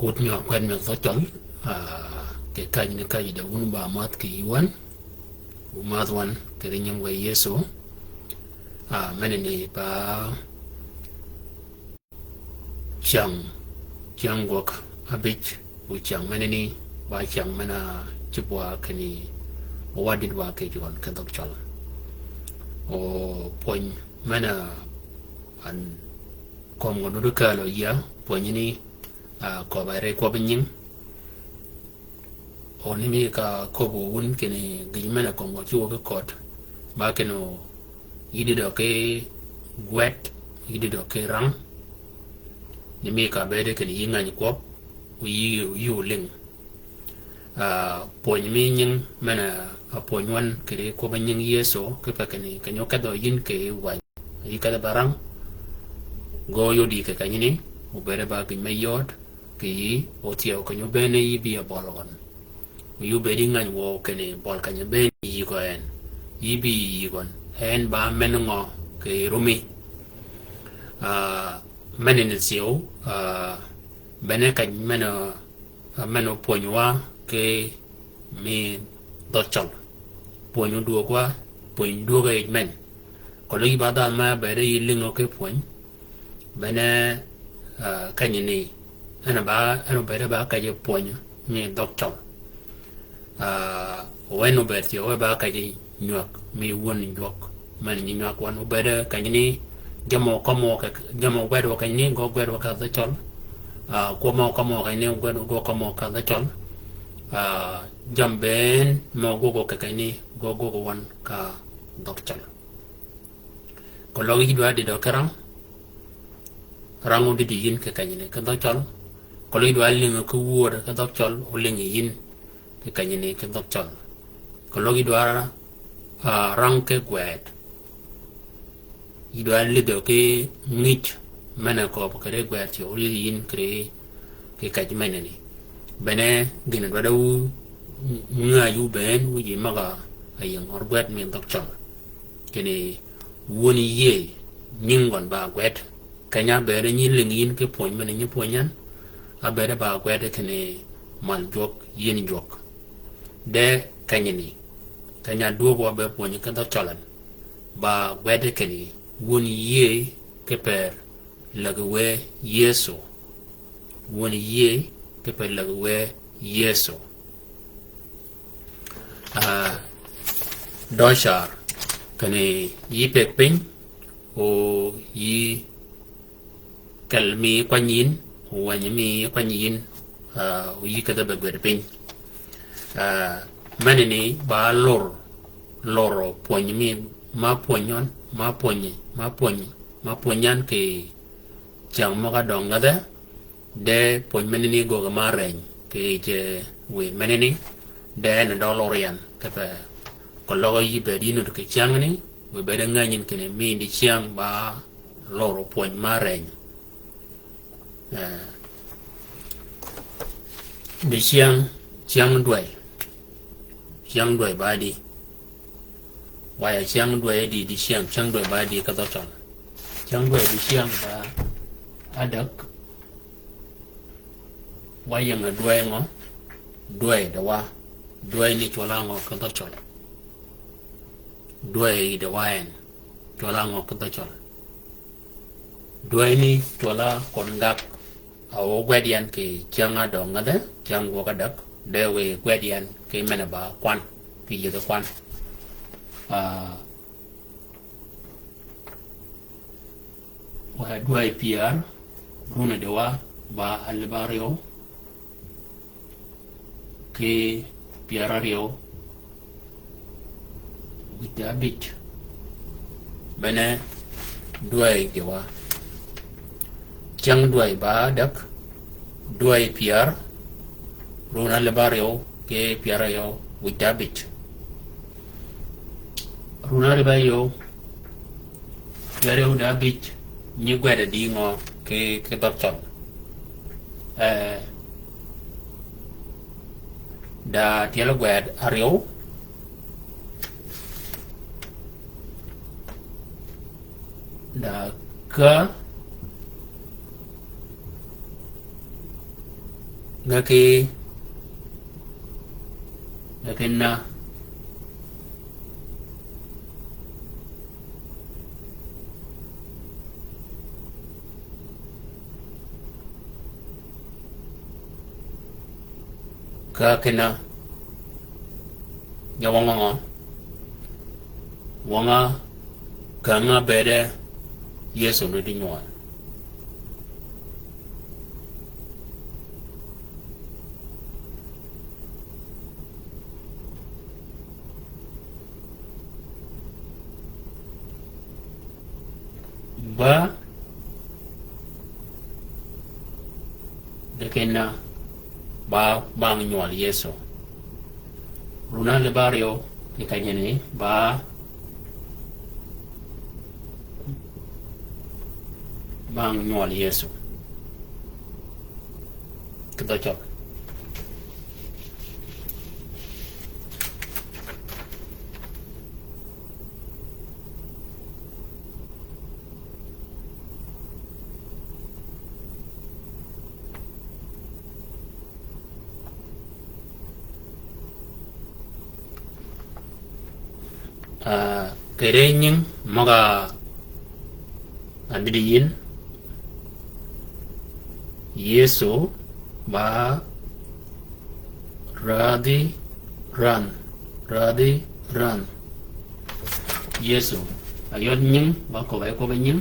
cốt nhỏ quen miệng gió chóng cái cái đầu cũng bà mát cái yuan mát one cái nhung cái yeso mình này bà chẳng chẳng gọc abit u chẳng mình này bà chẳng mình chụp qua cái này wadid wa cái jual cái tóc chal o point mình an kom ngono du kalo ya point ni ko bare ko binyin oni mi ka ko bu wun kini gimana ko ngo chuo ko kot ba keno yidi do ke gwet yidi do ke rang ni mi ka bede kini yinga ni ko yu ling point mi nyin mana point wan kire ko banyin yeso ke pa kini kanyo ka do yin ke wa yi ka da barang go yo di ke kanyini u bere ba ki mayod ki o tiyo kanyo bene yi bi a bolon yu be dingan wo kene bol kanya be yi ko en yi bi yi gon en ba men ngo ke rumi menin siyo bene kan meno poñwa ke mi dochal poñu do kwa poñ do ga men ko li ba da ma be de yi lingo ke poñ bene kanyini ana be ba ka je poñ mi dochal when ubeti ba ka ji nyok mi won nyok man ni nyok wan ubeda ka ni jamo gwedo ka ni go gwedo ka da chol ko mo ka ni gwedo go ka mo ka da chol jamben mo go ka ni go wan ka dok chol ko lo gi do do karam rangu di yin ka ni ka da chol ko lo do alin ko wo ka dok chol o ling yin cái cái này cái tóc chọn còn lúc đó răng cái quẹt đó là được cái nít mà nó có cái quẹt chỗ đi in cái mình này bên này cái này đâu ngay u bên u gì mà cái yang ở quẹt mình tóc chọn cái này uốn ye nhưng còn bà quẹt cái nhà bé đấy nhìn linh in cái phổi mình như phổi nhắn bé đấy bà quẹt cái này mal jok yen jok de kanyini kanya duogo be ponyi kanda chalan ba wede keni won ye keper lagwe yeso won ye keper lagwe yeso doshar kani yi pek pin o yi kalmi kwanyin wanyimi kwanyin yi kada be pin manini ba loro poñ mi ma poñon ma poñan ke chang ma ga donga de poñ manini go ga ma reñ ke je we manini de na do lorian ke pe ko lo yi be dinu ke chang ni we be da nganin ke ne mi di chang ba loro poñ ma reñ di chang đuổi ba đi vài chiang đuổi đi chiang đuổi ba đi cái đó chọn chiang đuổi đi chiang và đất vài yang là đuổi ngó đuổi đó wa đuổi đi cho la ngó cái đó chọn đuổi đó wa cho la ngó cái đó chọn đuổi đi cho la con gak au guardian cái chiang ở đó ngada chiang của cái đất để về guardian cái mana ba quan cái gì đó quan và đuôi PR runa dewa ba albario cái PR kita bit bene đuôi dewa chẳng đuôi ba đất đuôi PR runa albario ke piarayo witabit runari bayo piarayo dabit ni gwada dingo ke doctor da tiala gwad ario da ka ngake na kakena ya wanga kanga bede yeso no di nyual ba dekena ba bang nyual yeso runa le barrio ikanyene ba bang nyual yeso kita cok kerenying maga adidiyin yeso ba radi ran yeso ayon nying ba ko nying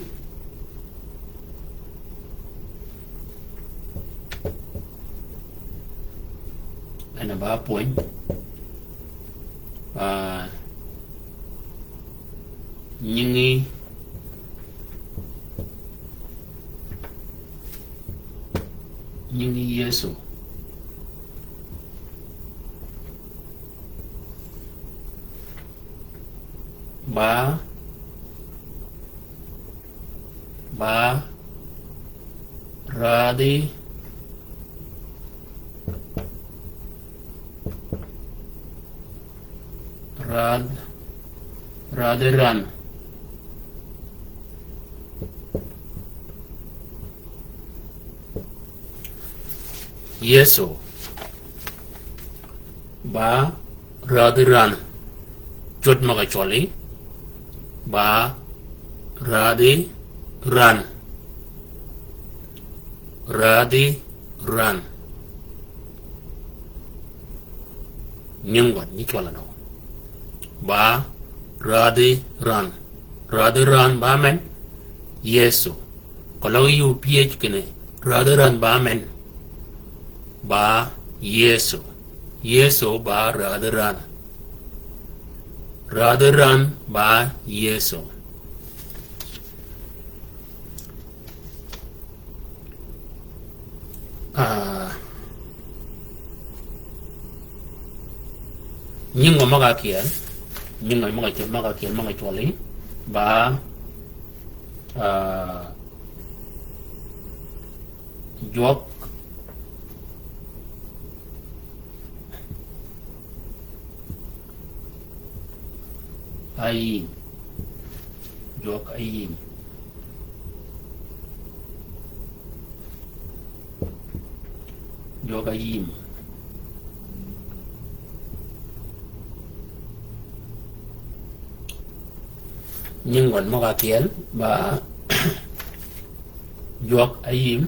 ana ba point nyingi yeso ba radi ran yeso ba radiran jot maga choli ba radi ran nyingwan ni chola no ba radi ran ba men yeso kalau yu ph kene radi ran ba men ba yeso ba radiran ba yeso nyingo maga kian maga choli ba jok ayim nhưng vẫn một kiến ba jok ayim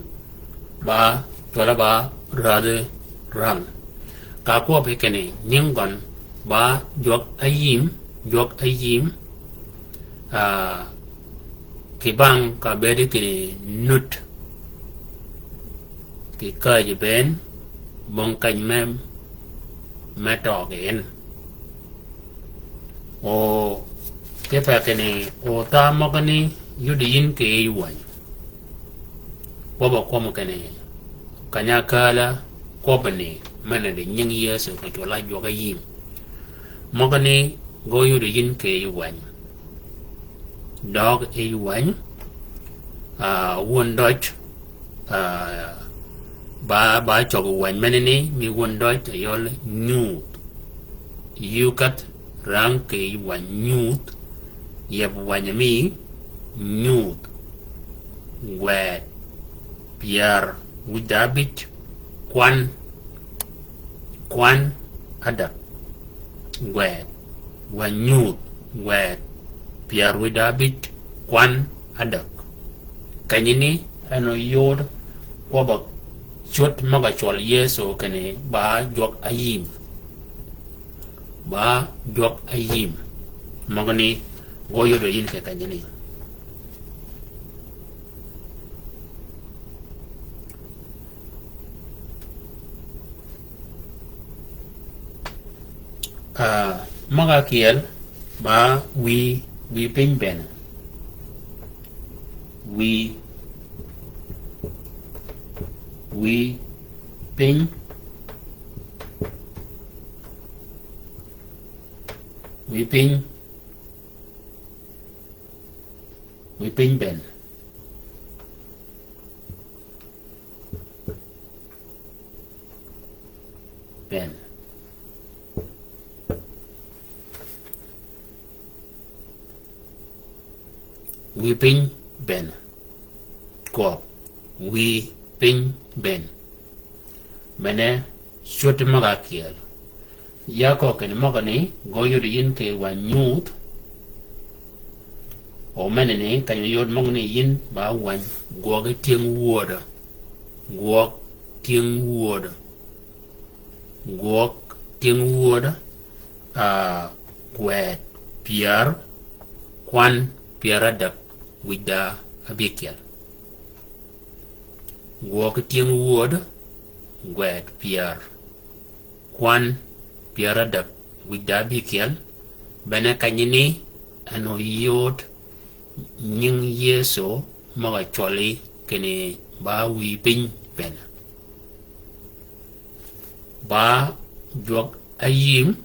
ba chola ba rade ram ka ko be kene nhưng vẫn ba jok ayim ki bang ka bedi kini nut ki kaj ben bong kany mem meto gen o ke pa kene o ta mo kani yudiin ke yuwan ko ba ko mo kene kanya kala ko bane mana de nying yeso ko jola joga yim mo kani go yudiin ke yuwan dog e yuwan won dodge ba cho wan menene mi won dodge yol nyut yukat rang ke wan nyut yeb wan mi nyut wet pier widabit kwan kwan adak gwet wanyut gwet piar widabit kwan adak kanyini ano yod wabak chut maga chwal yeso kene ba jok ayim magani goyo do yin ke kanyini maga kiel ba we ping ben we ping ben we ping ben ko we ping ben mene shot maga kiel ya ko ken maga ni goyo yin ke wanyut o mene ne kan yod maga ni yin ba wan go ga ting woda go ting woda kwet piar kwan piaradak wida abikiel go ga ting woda gwet piar kwan piaradak wida bikiel bene kanyini ano yod nying yeso maga choli kene ba wi ping ben ba jok ayim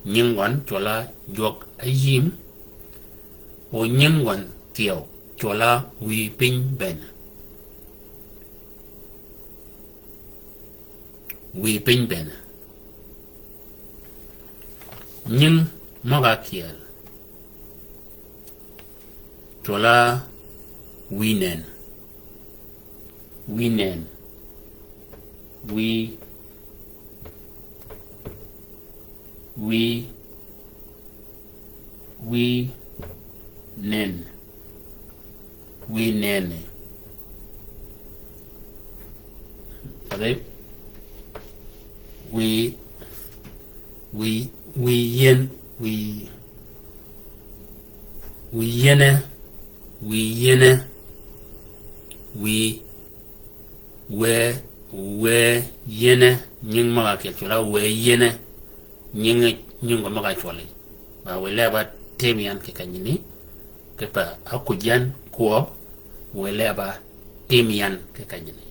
nying wan chola jok ayim o nying wan tiao chola wi ping ben nying maga kiel chola winen nen ale we yene nying maga ke chola we yene nying ko maga chole ba we leba temian ke kanyini ke pa akujan ko we leba temian ke kanyini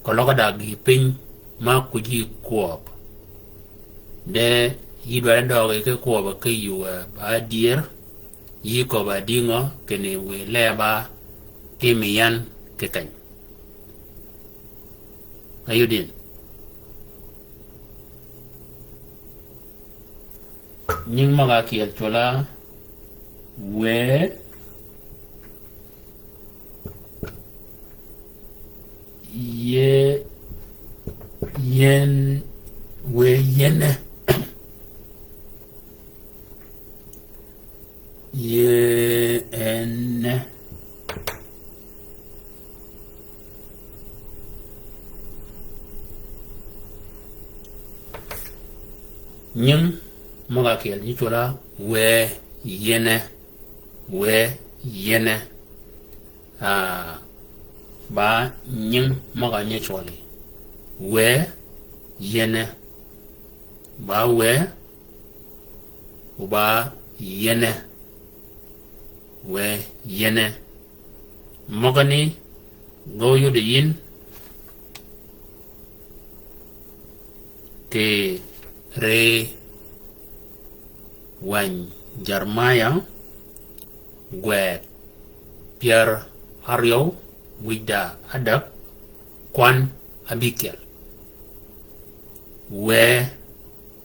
ko loga da gi pin ma kuji ko de yidwa ndo ke ko ba ke yu ba dier yi ko ba dingo kene we leba temian ke kany ayudin nying maga kiel chola we yene nying maga kiel ni chola we yene ba nying maga nye choli we yene ba we yene we yene magani go yu de yin te re wan jarmaya gwet pier hario wida adak kwan abikel we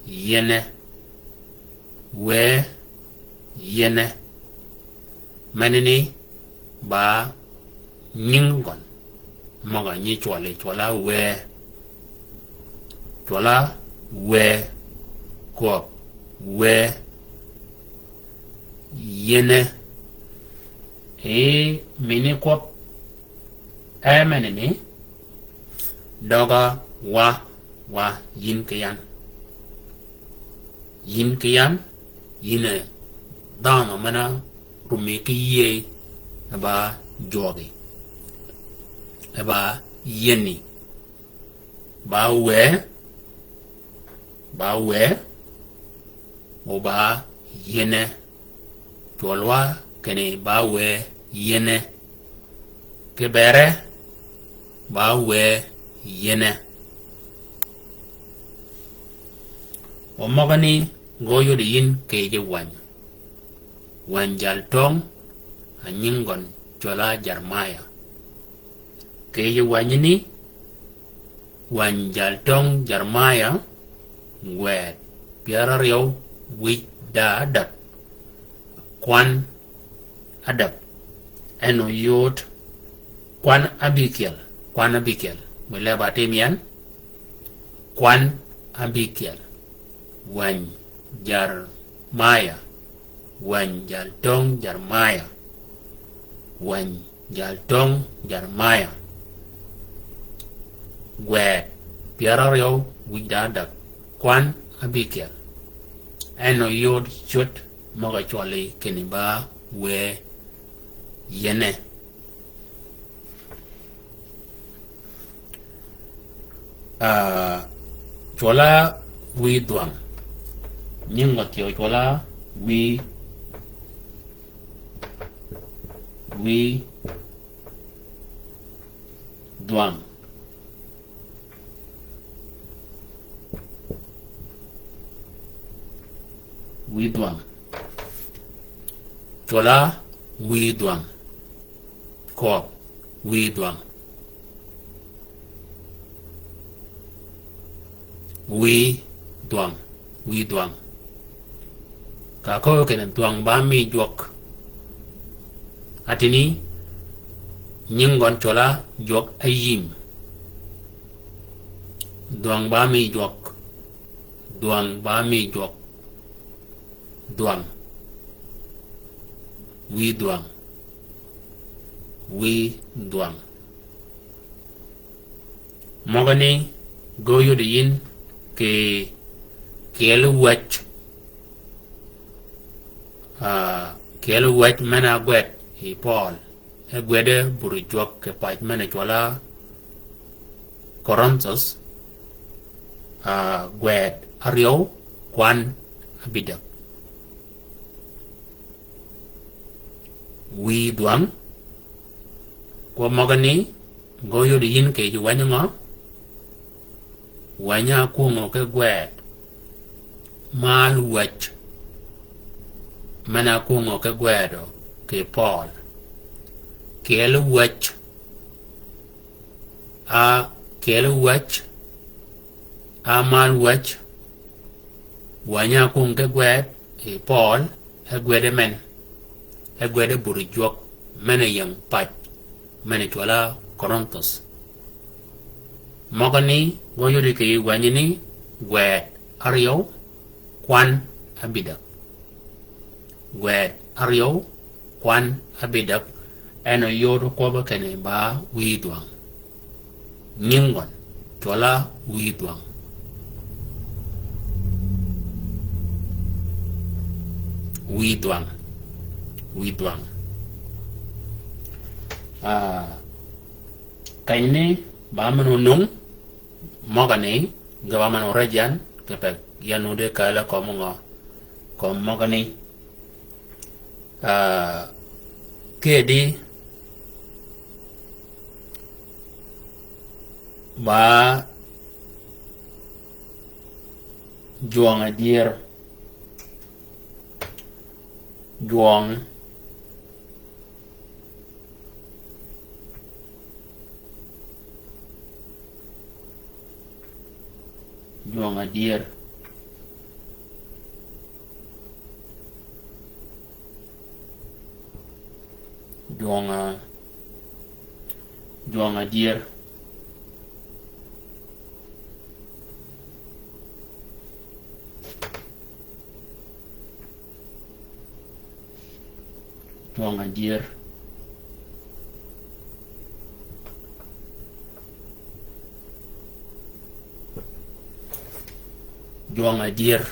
yene manini ba nyingon maga nyi chwala we chola we ko we yene mini ko ni doga wa yin kiyan yine dama mana rumi kiye ba jogi ba yeni ba we o ba yene tolwa kene ba we yene kebere ba we yene o magani goyo de yin keje wanjal tong anyingon chola jarmaya keje wanyini wanjal tong jarmaya ngwet biara ryo wich da adap kwan adap eno yot kwan abikiel wile batimian kwan abikiel wan jarmaya wanjal tong jarmaya wanjal tong jarmaya gwet biara ryo wich da adap kwan abikiel eno yot chut moga chwali keni ba we yene chwala wi duang nyinga kyo chwala wi duang chola wi duang ko wi duang ka ko kenen duang ba mi jok atini nyingon chola jok ayim duang ba mi jok duang wi duang mogani goyo de yin ke kelu wach mana gwet i Paul gwede buru jok ke pach mana chola Corinthos gwet aryo kwan abidak wi duang kwa magani goyo de yin ke juwanya nga wanya kungo ke gwet mal wach mana kungo ke gwedo ke Paul kelu wach mal wach wanya kungo ke gwet ke Paul gwede men gwede buru jok mena yang pach mena chola Corinthos mogani goyo de ke wanyini gwet aryo kwan abidak eno yodo koba kene ba wi duang nyingon chola wi duang kaini ba manu nung mogani gaba manu rajan kepek yanude kala komonga kom mogani kedi ba juang adier juang adier juang adier juang a dier juang a dier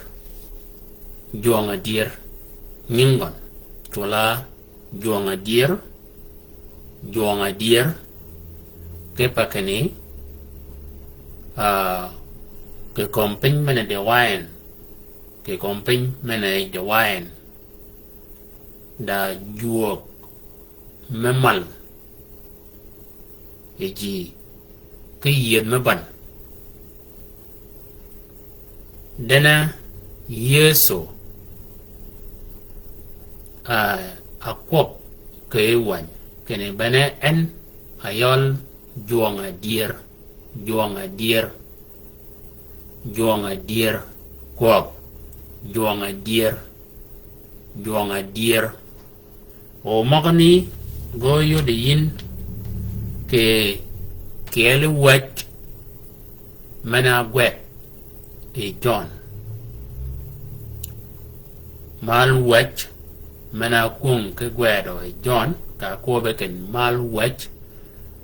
juang a dier nyingon chola juang a dier ke pakeni ke kompin mena de wine ke kompin mena de wine da juok memal eji ke yed meban dana yeso akop ke wan kene bana en ayol juang a dier kop juang a dier o magani goyo de yin ke kele wach mana gwet e John mal wach mana kung ke gwedo e John ka ko be ken mal wach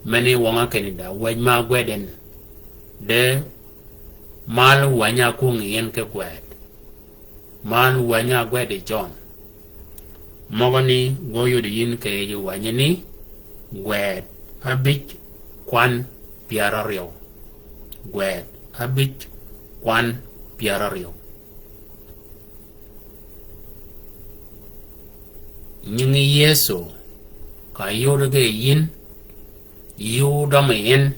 mani wanga ken da wach ma gweden de mal wanya kung yen ke gwed mal wanya gwede John mogani goyo de yin ke ye wanyani gwed abich kwan piara rio gwed abich kwan piara rio nyingi yeso ka yorge yin yudama yen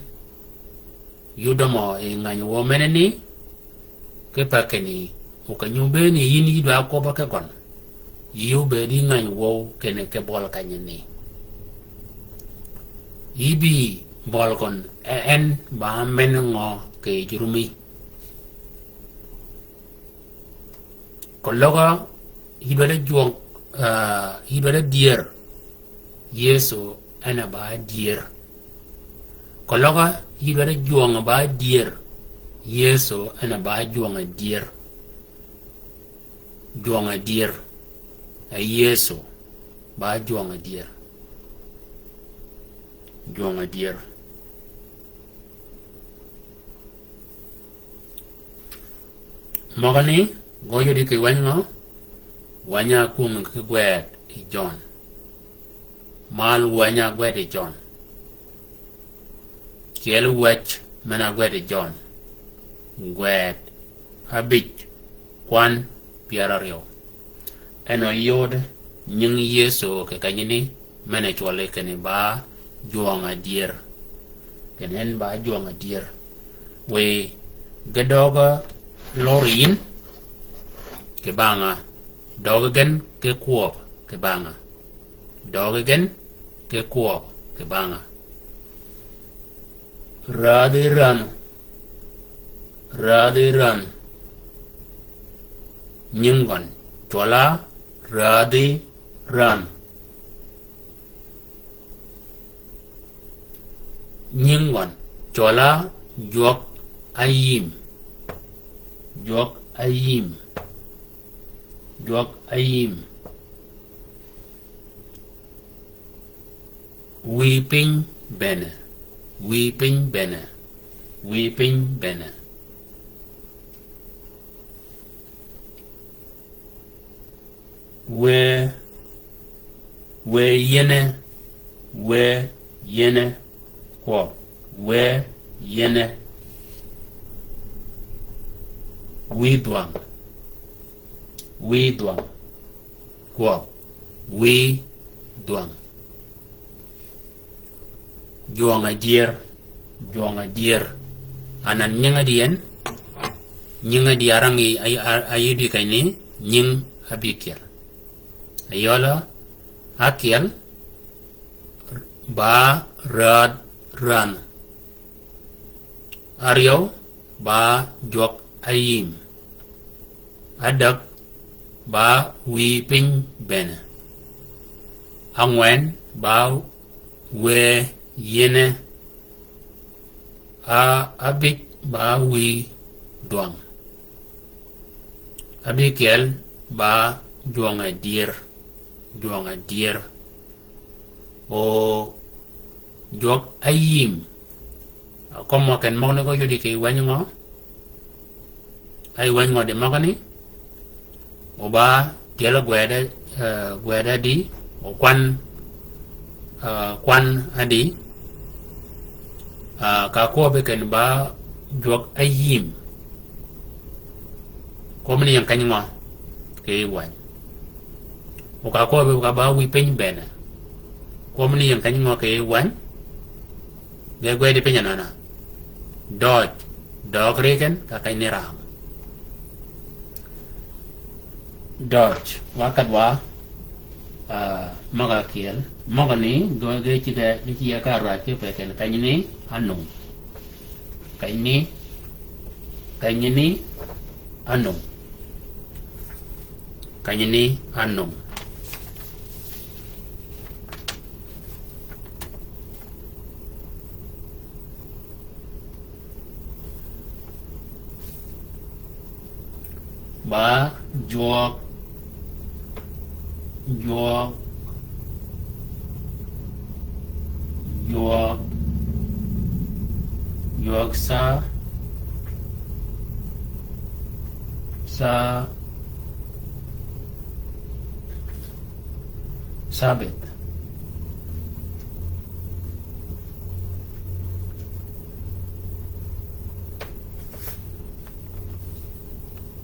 yudama e nganyo wo meneni ke pakeni o ka nyumbe ni yin yido akoba ke kon yube di nganyo wo kene ke bol kanyeni ibi bol kon en ba menengo ke jurumi kologa ibada juang ibada dier yeso ana ba dier kologa ibada juang ba dier yeso ana ba juang dier a yeso ba juang dier magani goyo di ke wanya kung ke gwet i John mal wanya gwet i John kiel wach mana gwet i John gwet abich kwan piara rio eno yod nying yeso ke kanyini mana chwale kene ba juanga dier kenen ba juanga dier we gadoga lorin ke banga dogen ke kuop ke banga dogen ke kuop ke banga radiran nyingon chola radiran nyingon chola jok ayim weeping bene we yene ko we yene we duang ko we duang juanga dier anan nyanga diarangi ayudi kaini nying abikiel ayola akiel ba ran aryo ba jok ayim adak ba weeping bene angwen ba we yene abik ba we duang abikel ba juanga dier o jok ayim como ken mo ne ko jodi ke wanyo ay wanyo de magani o ba tela gweda di o kwan adi ka ko be ken ba jok ayim ko mni yang kanyo ke wan o ka ko be ka ba wi pen bena ko mni yang kanyo ke wan de gwede penya nana dog regen ka kai ni ram dodge wakat wa maga kiel maga ni do ge chi ga chi ya ka ra che pe ken kai ni anung kai ni anung kai ni anung ba juak sa sabit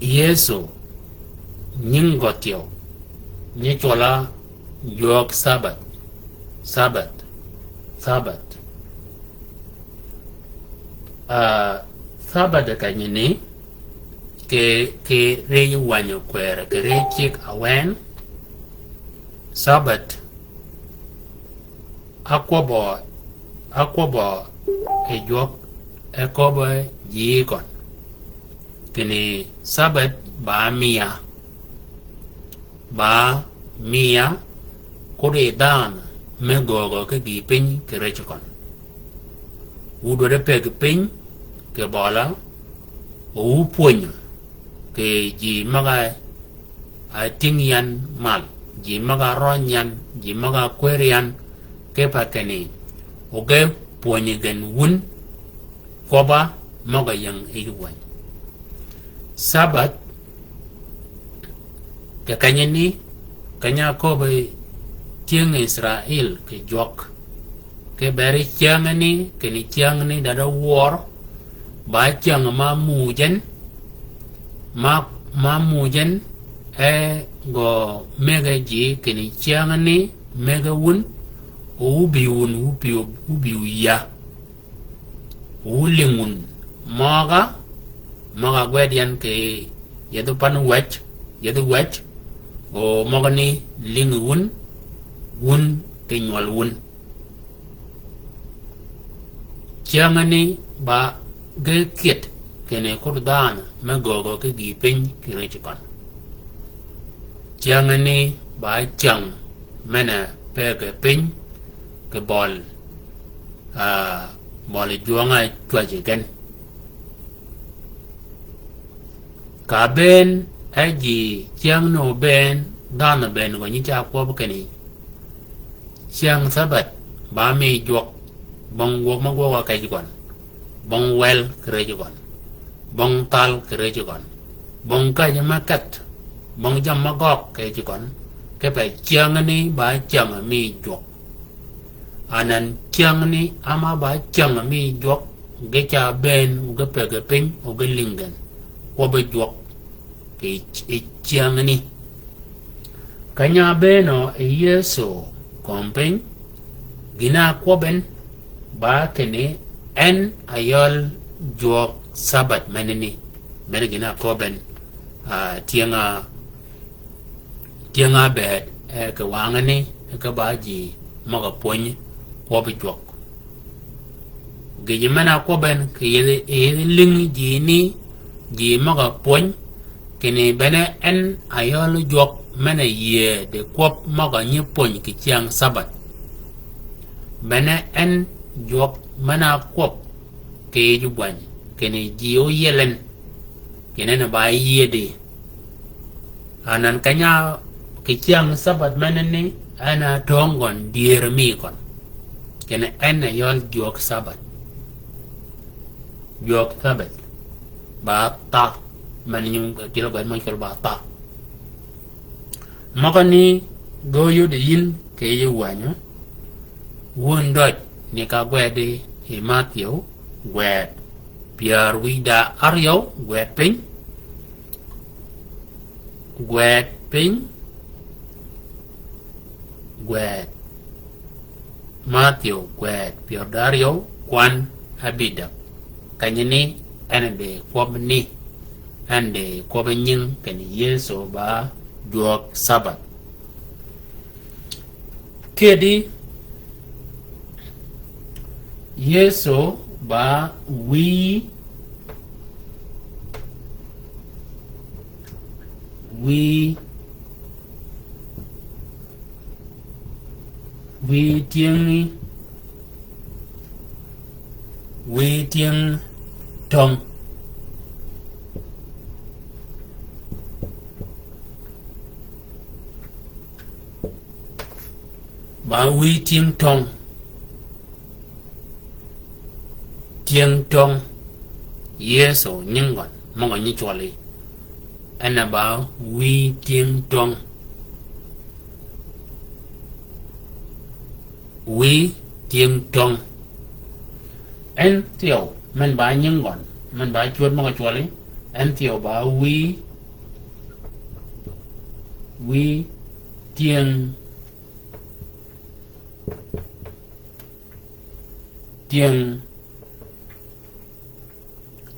Yesu nying gotio nye chola yok sabat sabat ka nyini ke re wanyo kwere ke re chik awen sabat akwobo e jok ekobo yikon kini sabat ba mia kore dan me gogo ke gi pin ke rechkon udo de pe pin ke bala o punya ke ji maga a tingyan mal ji maga ronyan ji maga kwerian ke pakeni o ge punya gen wun koba maga yang iwan sabat ke kanya ko be tiang Israel ke jok ke beri tiang ni ke ni tiang ni dada war ba tiang ma mujen go mega ji ke ni tiang ni mega wun ubi ya ulingun maga gwedian ke yadu pan wach o magani ling wun ke nyol wun chiangani ba ge kiet kene kurdana me gogo ke gi pin ke rechkan chiangani ba chang mena pe ke pin ke bol juanga twaje gen ka ben aji chiang no ben dana ben go ni cha ko ba keni chiang sabat ba mi jok bong wo ma go ka ji kon bong wel kre ji kon bong tal kre ji kon bong ka ma kat bong jam ma gok ke ji kon ke pa chiang ni ba chiang mi jok anan chiang ni ama ba chiang mi jok ge cha ben ge pe ge pin o ge lingen ko ba jok chiang ni kanya beno Yesu kompeng gina koben ba kene en ayol jok sabat meneni men gina koben tianga bed ke wangani ke baji maga pony ko bi jok ge mana koben ke ling ji maga pony kini bene en ayol jok mena ye de kop maga nyepon ki chiang sabat bene en jok mana kop ke juban kini jio yelen kini na ba ye de anan kanya ke chiang sabat manani ana tongon dier mi kon kene ana yol jok sabat ba ta man nyum tilo ba man kol ba ta makani goyo de yin ke ye wanyo won dot ni ka gwede e matio gwed piar wida aryo gwed pin gwed matio gwed piar dario kwan habida kanyini ande kwabni ande kwabanyin kan yeso ba juak sabat kedi yeso ba we tiếng trong ba we tiếng trong yeso nyingon mongo ni chwali ana ba we tiếng trong en tiểu man ba nyingon man ba chuột mongo chwali en tiểu ba we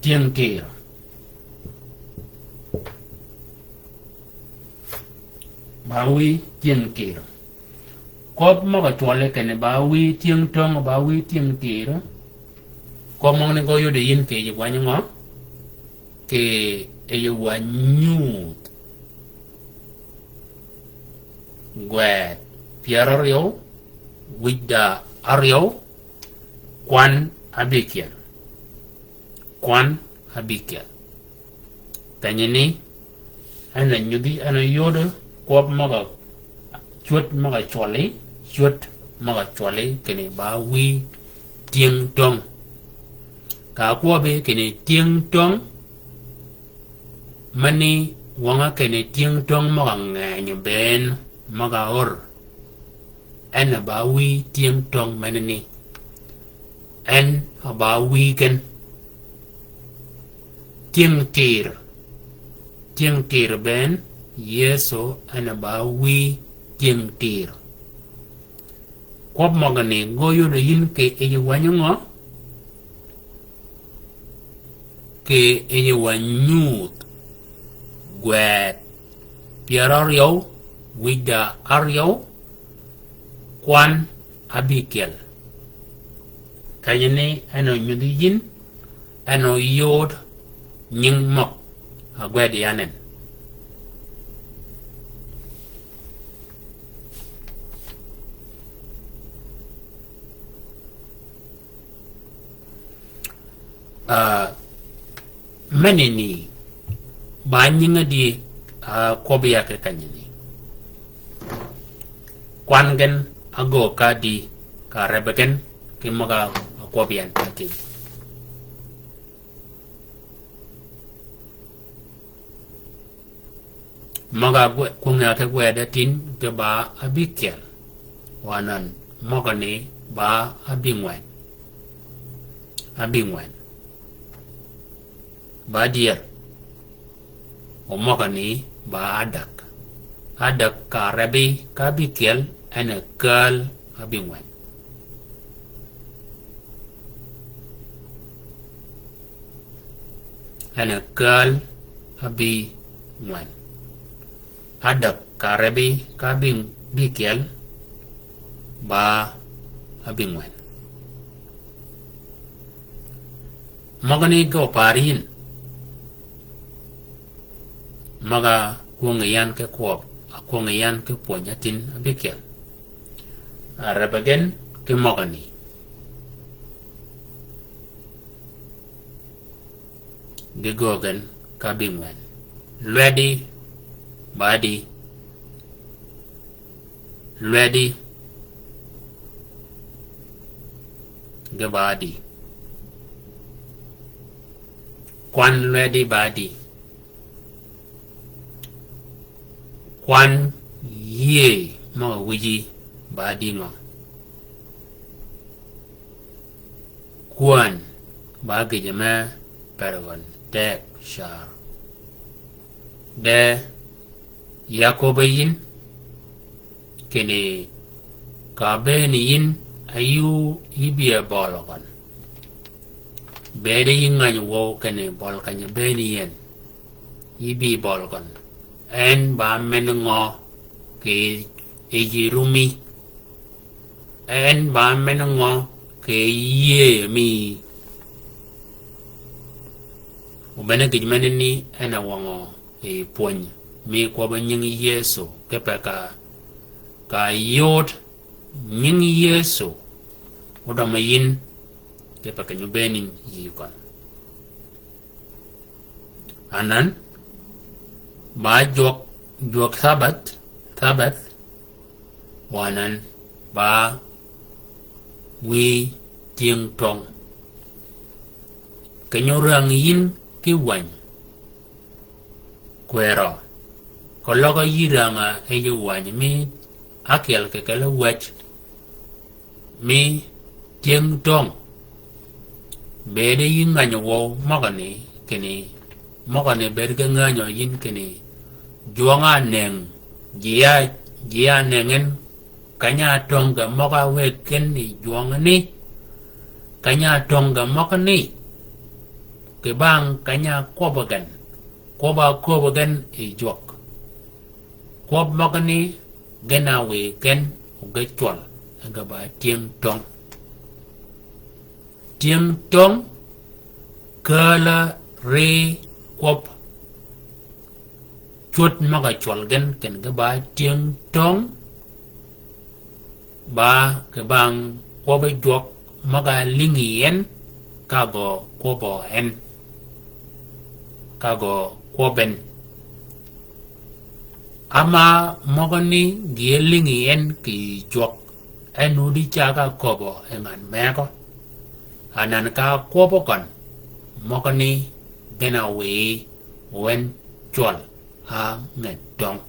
tiếng kia ba we tiếng kia có mà cái chỗ này cái này ba we tiếng trong ba we tiếng kia đó có mong nên có yêu để yên kia gì quá nhung ngó cái yêu quá nhu quẹt Pierre Wida Ario Kwan Abikiel tanya ni ana nyudi ana yodo kwap maga chuột maga chwale kene ba wi tieng tong ka kwa be kene tieng tong mani wanga kene tieng tong maga ngany ben maga or ana ba wi tieng tong manani en ba wi ken tieng tir ben yeso ana ba wi tieng tir kwap magani goyo de yin ke e wanyo ke e wanyut gwet piarario wida ario kwan abikel kayene ano nyudi yin ano yod nying mok agwed yanen manini ba nyinga di kobiya ke kanyini kwangen ago ka di ka rebeken ke maga kobiyan pati maga kunga ke gweda tin ke ba abikel wanan magani ba abingwen ba dier o magani ba adak ka rabi ka bikel ana kal abingwen ana kal abingwen adak ka rabi ka bikel ba abingwen magani go parin maga kungayan ke kuop kungayan ke ponyatin abikel arabagen ke magani digogen kabingwen lwedi badi ready gabadi kwan ready badi kwan ye ma wiji badi ngo kwan ba ge jama paragon tek shar de yakobayin kene kabeniyin ayu ibia bologan bede yingany wo kene bol kanya beniyen ibi bolgon en ba men ngo ke ejirumi en ba men ngo ke ye mi ubene gijmene ni ena wango e pony mi ko ba nying yeso ke ka yot nying yeso odama yin ke pa kanyo benin yikon anan ba jok sabat wanan ba wi tieng tong kanyo rang yin ki wany kwero kologa yiranga eje wany mi akel ke kala wach mi tieng tong bede yin nganyo wo magane kene magane berga nganyo yin kene juanga neng jia nengen kanya tonga moga weken ni juanga ni kanya tonga moga ni ke bang kanya kobagan e jok kob moga ni gena weken uga chwal aga ba tieng tong kala re kop chut maga chwal gen ken ga ba tieng tong ba ke bang koba jok maga lingien kago kobo en kago koben ama mogani gielingien ki jok enudi chaga kobo engan meko anan ka kobo kon mogani gena we wen chwal a nget tong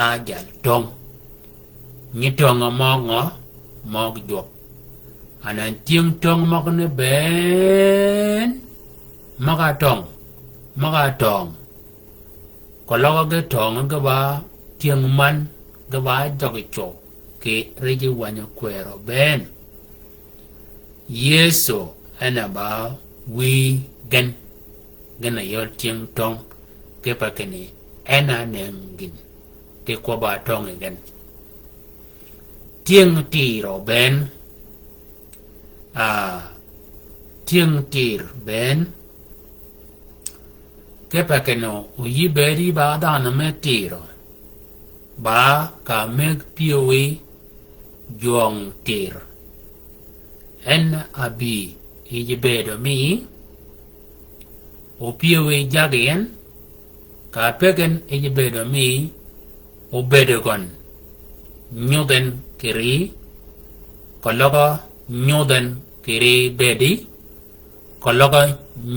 a jal tong ni tong mo jok anan tieng tong mogani ben maga tong kologa ge tong ga ba tieng man ga ba jok chok ke reji wanya kwero ben yeso ana ba wi gena yor tieng tong ke pa kene ana nengin ke ko ba tong gen tieng tiro ben tieng tir ben ke pa keno uyi beri ba dana me tiro ba ka meg piwe juang tir en abi iji bedo mi o piwe jagien ka pegen iji bedo mi o bedo gon nyoden kiri kologa nyoden kiri bedi kologa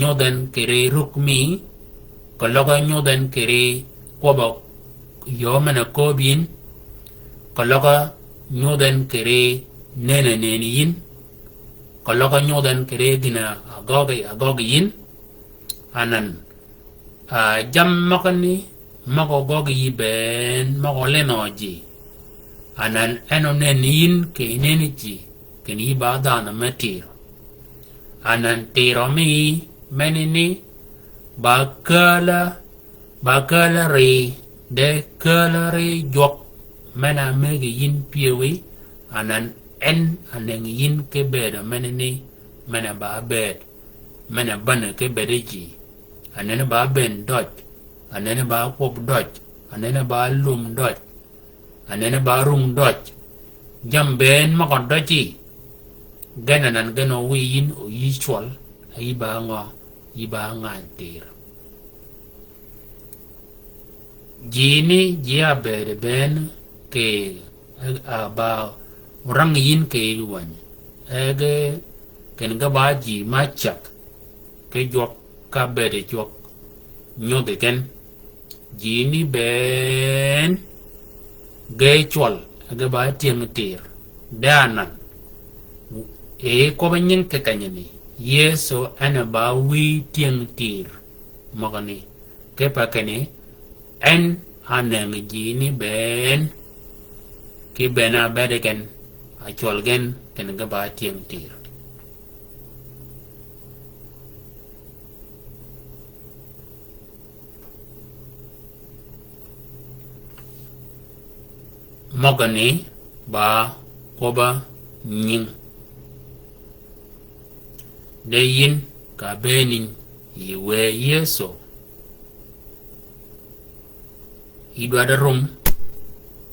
nyoden kiri rukmi kologa nyoden kiri kobo yomana kobin kologa nyoden kiri nene yin kologa nyoden kiri gina agogi yin anan jam makani mako gogi ben mako lenoji anan eno nen yin ke nene ji ke ni ba dana metiro anan tiro mi menini bakala re de kala re jok mena megi yin piwi anan en anen yin ke beda menini mena ba bed mena bana ke bedeji anen ba ben dot anen ba pop dot anen ba lum dot anen ba rum dot jam ben makon doji gananan gano wi yin o yi chwal ai ba ngo iba ngan tir jini jia bere ben ke ba orang yin ke wan ege ken ga ba ji ma chak ke jok ka bere jok nyobe ken ji ni ben ge chwal ga ba tieng tir danan e ko ba nyin ke kanyani yeso ana ba wi tieng tir magani ke pa kene en anang ji ni ben ki bena bere ken a chwal gen ken ga ba tieng tir magani ba ko ba nyin de yin ka benin yiwe yeso idwa da rum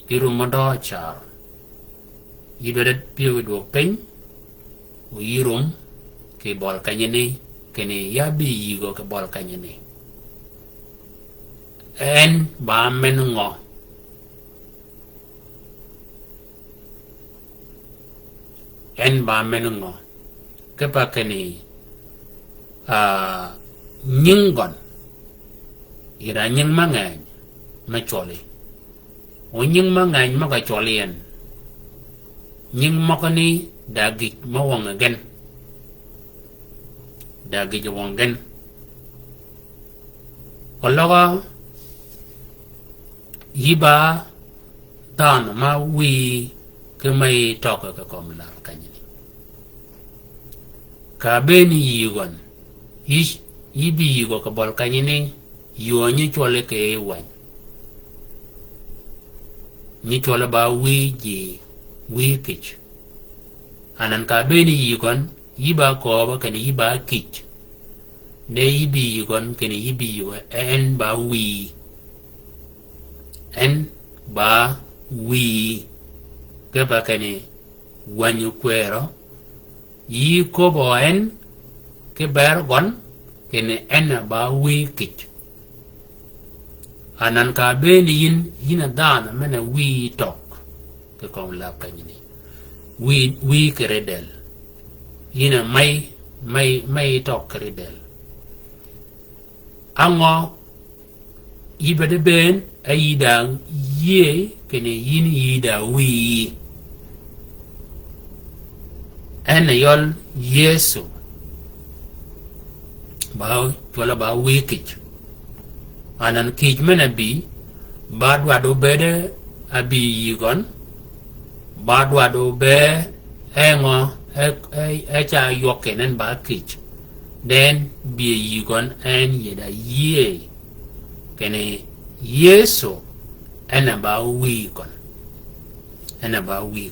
irum do char idwa da piu do pen o irum ke bol kanyeni kene yabi yigo ke bol kanyeni en ba men ngo en ba men ngo ke pa kene nyingon ira nying mangan ma choli o nying mangan ma ka cholien nying makani dagi ma wong again dagi jo wong gen olaga yiba dan ma wi ke mai tok ka komla kanyini ka beni yigon yibi yigo ka bol kanyini yo ni chole ke wan ni chole ba wi ji wi kich anan ka beni yigon yiba ko ba kan yiba kich ne yibi yigon kan yibi yigo en ba wi ke ba kani wanyu kwero yi ko bo en ke ber gon kene en ba wi kich anan ka beni yin dana mena wi tok ke kon la kanyini wi keredel yina mai tok keredel ango yibede ben ayida ye kene yin yida wi en yol yesu ba tola ba wi kich anan kich mena bi ba dwa do bede abi yigon ba dwa do be engo e cha yokenen ba kich den bi yigon en yeda ye kene yeso ena ba wi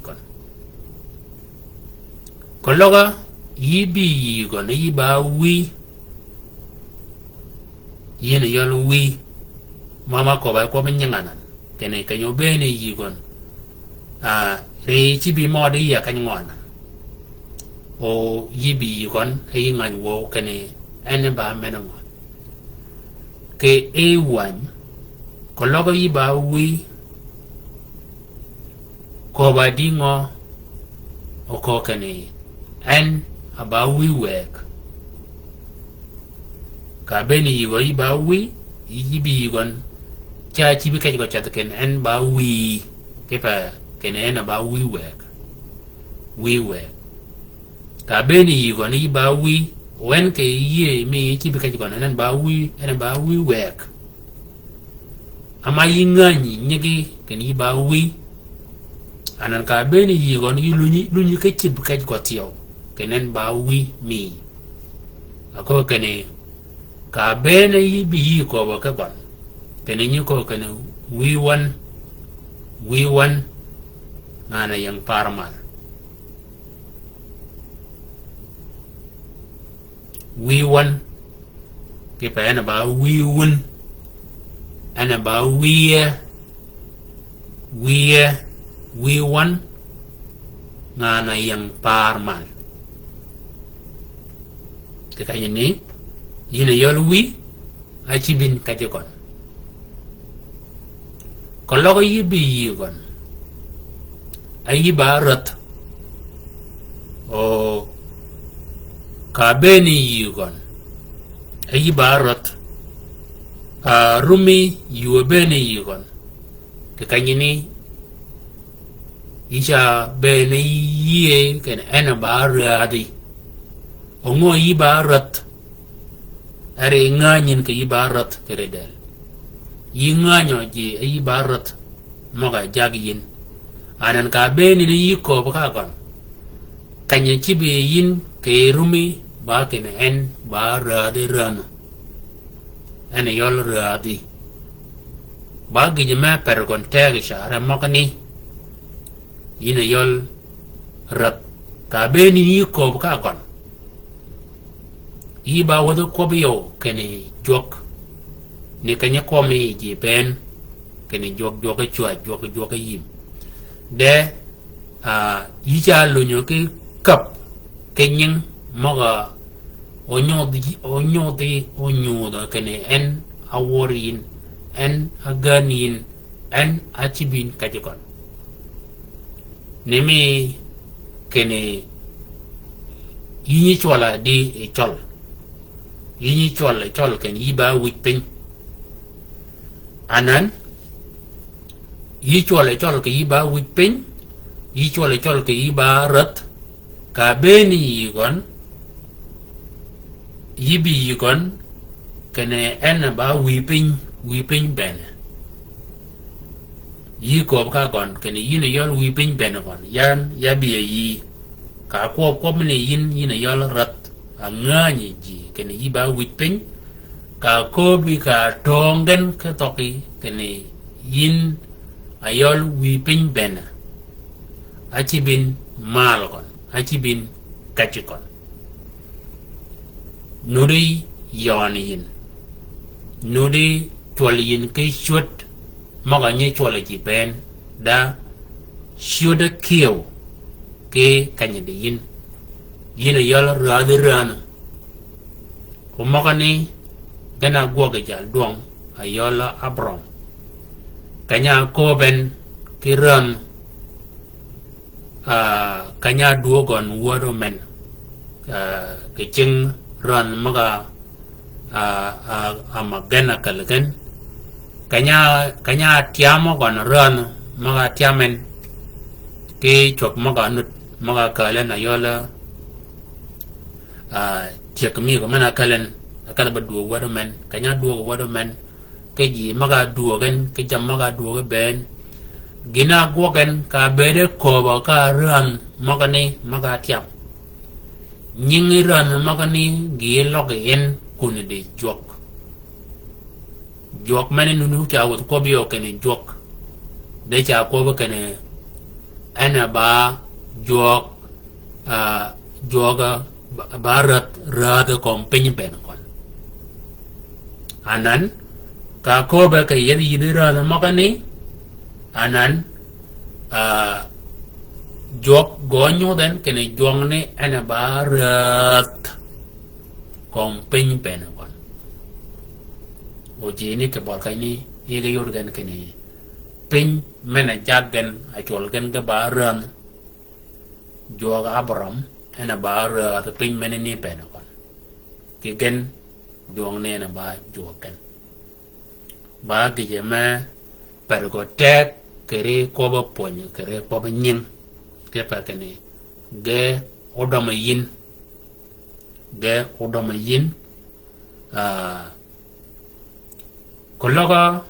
kon kologa yibi yigon yiba wi yene yol wi mama ko ba ko menyanganan kene kanyo bene yigon re chi bi mo de ya kan ngona o yibi yigon e ngan wo kene ene ba menango ke e wan ko logo yiba wi ko ba dingo o ko kene en aba wi wek ka beni yigo yiba wi yibi yigon cha chi bi ka ko cha ken en ba wi ke pa ken en ba wi wek ka beni yigon yiba wi wen ke ye mi chi bi ka ko en ba wi wek ama yingani nyigi ken yiba wi anan ka beni yigon yilunyi ke chi bi ka ko tiyo ken en ba wi mi ako kene ka bene yibi yi ko ba ka ban kene ni ko kene wi wan nana yang parmal wi wan ke pa ana ba wi wun ana ba wi wan nana yang parmal ke kanya ni yina yol wi a ci bin kati kon ko logo yibi yigon ayi ba rat o ka beni yugon ayi ba rat rumi yu beni yugon ke kanyini isha beni ye ken ena ba radi ongo yi ba rat are nganyin ke yi ba rat keredel yi nganyo ji yi ba rat moga jagyin anan ka beni ni yi ko ba kon kanye chibe yin ke rumi ba ken en ba radi rana ene yol radi ba gijima per kon tege shara mokani yina yol rat ka beni ni ko ba kon yi ba wado ko biyo kene jok ni kanya ko mi ji ben kene jok jok chua jok yim de yi cha lu nyo ke kap kenyin moga onyo da kene en aworin en aganin en achibin kajikon nemi kene yini chola di e chol yini chol ken yiba wipin anan yi chol ke yiba wipin yi chol ke yiba rat ka beni yigon yibi yigon kene en ba wipin ben yi ko ka gon kene yini yol wipin ben gon yan yabi yi ka ko mene yin yol rat angani ji kene yiba wipin ka kobi ka tongen ka toki kene yin ayol wipin ben achibin malgon achibin kachikon nuri yoniyin nuri twaliyin ke shut maga nye twala ji ben da shuda kiyo ke kanyade yin ayol rana kumagani gana gwoga jal duang ayola abram kanya koben kiran kanya duogon wado men keching ran maga amagana kalgen kanya tiamo gon ran maga tiamen ke chok maga nut maga kalen ayola mi ko mana kalen akala ba duo wado men kanya duo wado men ke ji maga duo gen ke jam maga duo ben gina gwogen ka bede ko ba ka ran magani maga tiam nyingi ran magani gi log en kuni de jok mane nunu cha wo ko biyo kene jok de cha ko ba kene ana ba jok joga barat rada kompenya ben kon anan ka ko ba ka yedi rada magani anan jok gonyo den kene jongne ana barat kompenya ben kon oji ni ke bol kay ni yega yor gan kene pin mena jaggen a chol gan ga baran joga abram ana barat pin mena ni ben kon ki gen jong ne na ba jogen ba ki jema per go tek kere ko ba ponyo kere ko ba nyin ke pa kene ge odoma yin kologa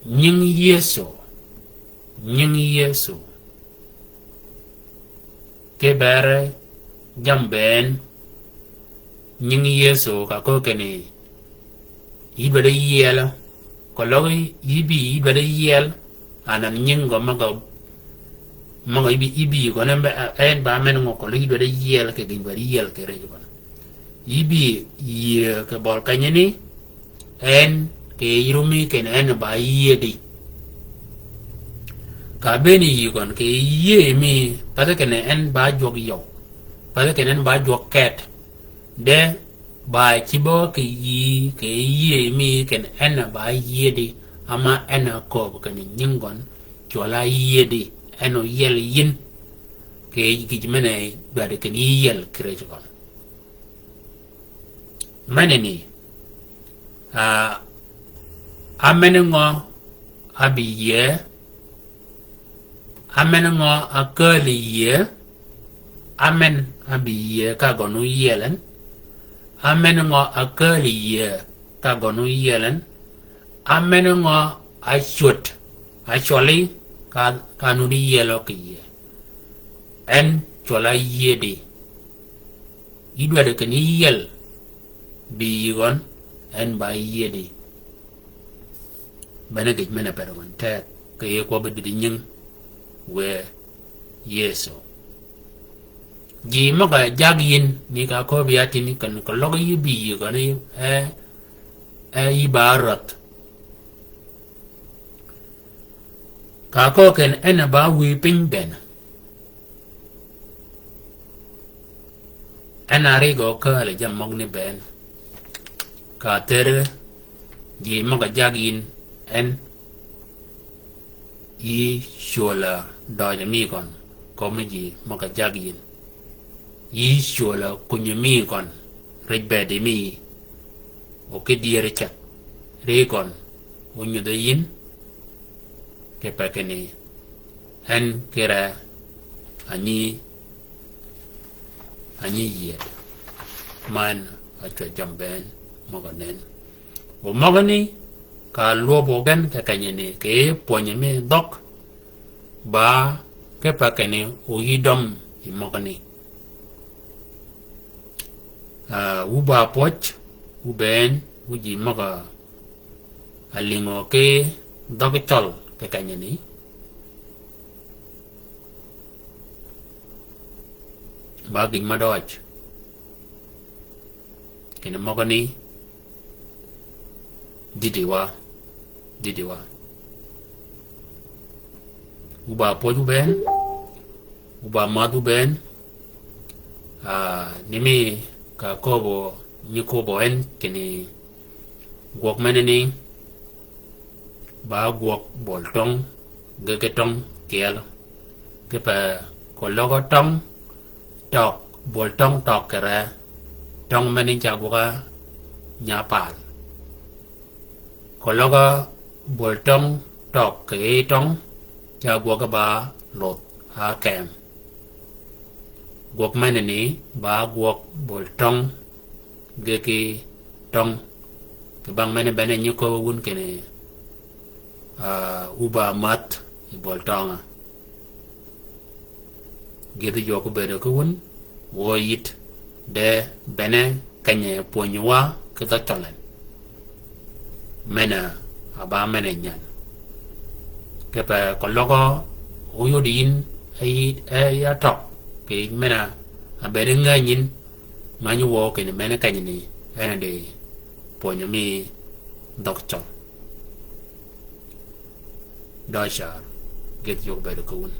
nyin yeso ke bare jamben nyin yeso ka ko kene ibada yela kologa ibi ibada yel anan nyin go maga ibi go nembe en ba men ngo ko ibada yel ke ibada yel ke re go ibi ye ke bol kanyeni en ke irumi ke en ba yedi ka beni yigon ke ye mi pada ke en ba jog yo pada ke en ba jog ket de ba chibo ke ye mi ke en ba yedi ama en ko ke ni nyingon chola yedi eno yel yin ke gijmene bade ken yel krejon maneni amenengo abiye amenengo akaliye amen abiye ka gonu yelen amenengo akaliye ka gonu yelen amenengo ashut actually ka nudi yelo kiye en chola yedi idwa de ken yel bi gon en ba yedi bana gej mena pero man ta ke ko be di nyin we yeso ji maka jagin ni ka ko biati ni kan ko logo yi bi gon ibarat ka ko ken en ba wi pin ben enari go ka le jam mong ni ben ka tere ji maka jagin en yi shola doja mi kon komi ji maka jagin yi shola kunyo mi kon rejbede mi o ke diere chat re kon unyo da yin ke pakeni en kera ani ye man acha jamben moganen o mogani ka luobo gan ka kanyene ke ponye me dok ba ke pakeni o yidom i mogani uba poch uben uji moga alingo ke dok chol ke kanyene baging madoj kena mogani didiwa uba poju ben uba madu ben nimi ka kobo ni kobo en kini guok meneni ba guok boltong gegetong kiel kepa kologo tong tok boltong tok kera tong menin jabuka nyapal kologa boltong tok ke tong jabuka ba lot ha kem guok meneni ba guok boltong geki tong ke bang mene bene nyuko gun kene uba mat i boltonga gitu joko bede ko won wo yit de bene kanye poñwa ke ta tolen mena aba mene nyan ke pa ko logo uyo din ai ya tok ke mena abere nganyin manyu wo ke ne mena kanye ni ene de poñmi doktor dashar gitu joko bede ko won